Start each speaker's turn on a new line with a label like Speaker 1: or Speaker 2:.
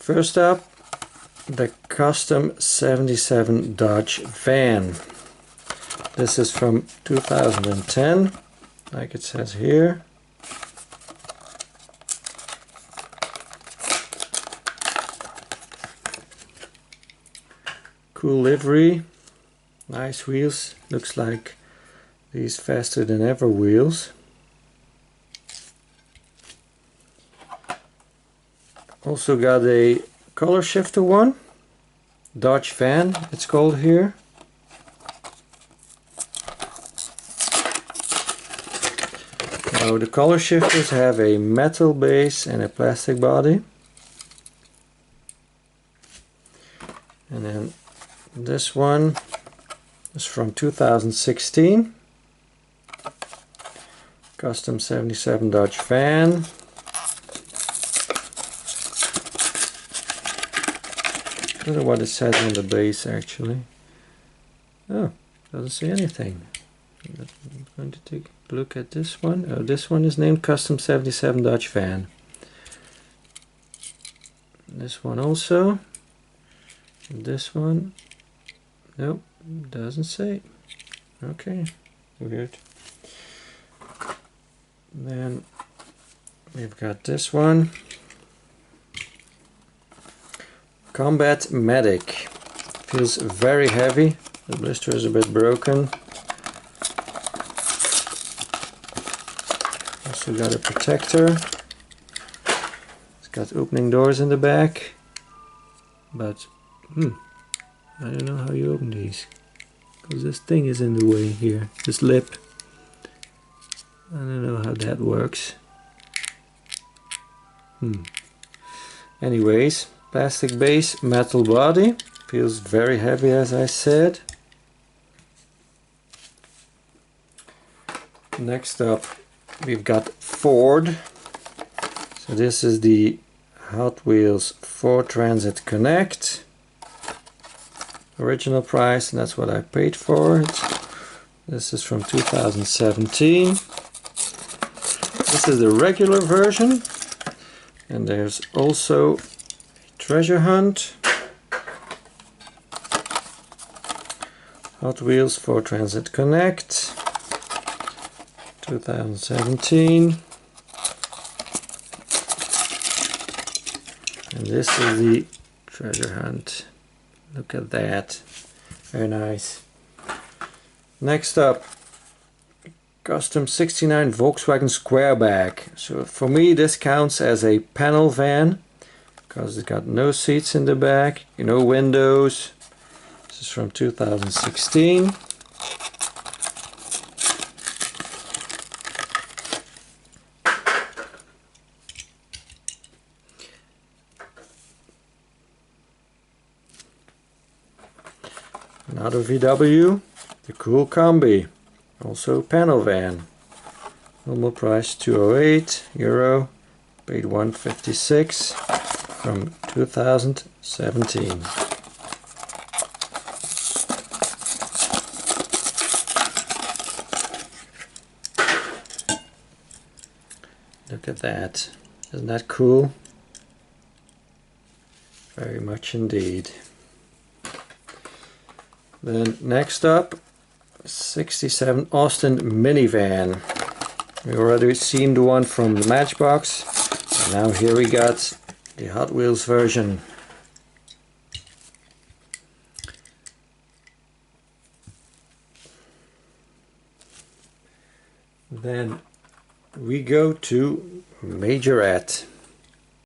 Speaker 1: First up, the custom 77 Dodge van. This is from 2010, like it says here. Cool livery, nice wheels, looks like these faster than ever wheels. Also got a color shifter one, Dodge van it's called here. Now the color shifters have a metal base and a plastic body. And then this one is from 2016. Custom 77 Dodge van. I don't know what it says on the base actually. Oh, doesn't say anything. I'm going to take a look at this one. Oh, this one is named Custom 77 Dodge van. This one also. And this one. Nope, doesn't say. Okay, weird. Then we've got this one. Combat Medic. Feels very heavy. The blister is a bit broken. Also got a protector. It's got opening doors in the back. But, I don't know how you open these. Because this thing is in the way here. This lip. I don't know how that works. Anyways. Plastic base, metal body, feels very heavy as I said. Next up we've got Ford. So this is the Hot Wheels Ford Transit Connect. Original price, and that's what I paid for it. This is from 2017. This is the regular version, and there's also Treasure Hunt, Hot Wheels Ford Transit Connect, 2017, and this is the Treasure Hunt. Look at that, very nice. Next up, Custom 69 Volkswagen Squareback. So for me this counts as a panel van, because it's got no seats in the back, no windows. This is from 2016. Another VW, the Cool Combi, also panel van. Normal price €208, paid €156. From 2017. Look at that. Isn't that cool? Very much indeed. Then next up, 67 Austin minivan. We already seen the one from the Matchbox. And now here we got the Hot Wheels version. Then we go to Majorette.